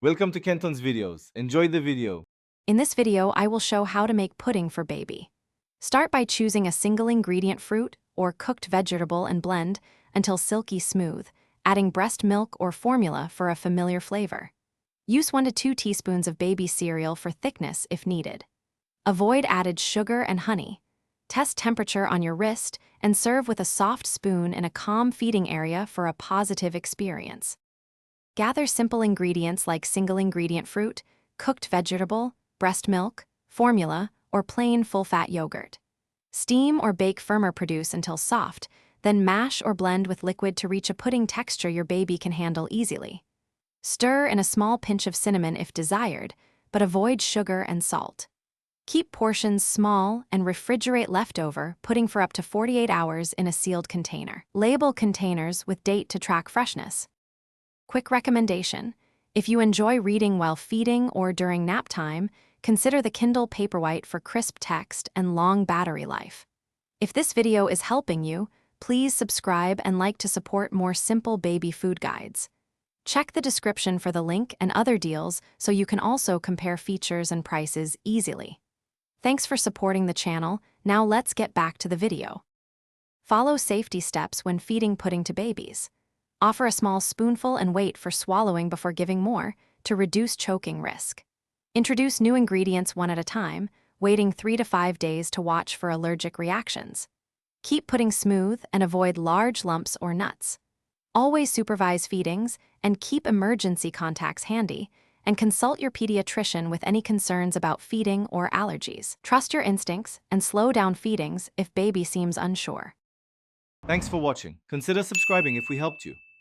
Welcome to Kenton's videos. Enjoy the video. In this video, I will show how to make pudding for baby. Start by choosing a single ingredient fruit or cooked vegetable and blend until silky smooth, adding breast milk or formula for a familiar flavor. Use 1 to 2 teaspoons of baby cereal for thickness if needed. Avoid added sugar and honey. Test temperature on your wrist and serve with a soft spoon in a calm feeding area for a positive experience. Gather simple ingredients like single ingredient fruit, cooked vegetable, breast milk, formula, or plain full-fat yogurt. Steam or bake firmer produce until soft, then mash or blend with liquid to reach a pudding texture your baby can handle easily. Stir in a small pinch of cinnamon if desired, but avoid sugar and salt. Keep portions small and refrigerate leftover pudding for up to 48 hours in a sealed container. Label containers with date to track freshness. Quick recommendation: if you enjoy reading while feeding or during nap time, consider the Kindle Paperwhite for crisp text and long battery life. If this video is helping you, please subscribe and like to support more simple baby food guides. Check the description for the link and other deals so you can also compare features and prices easily. Thanks for supporting the channel. Now let's get back to the video. Follow safety steps when feeding pudding to babies. Offer a small spoonful and wait for swallowing before giving more to reduce choking risk. Introduce new ingredients one at a time, waiting 3 to 5 days to watch for allergic reactions. Keep pudding smooth and avoid large lumps or nuts. Always supervise feedings and keep emergency contacts handy, and consult your pediatrician with any concerns about feeding or allergies. Trust your instincts and slow down feedings if baby seems unsure. Thanks for watching. Consider subscribing if we helped you.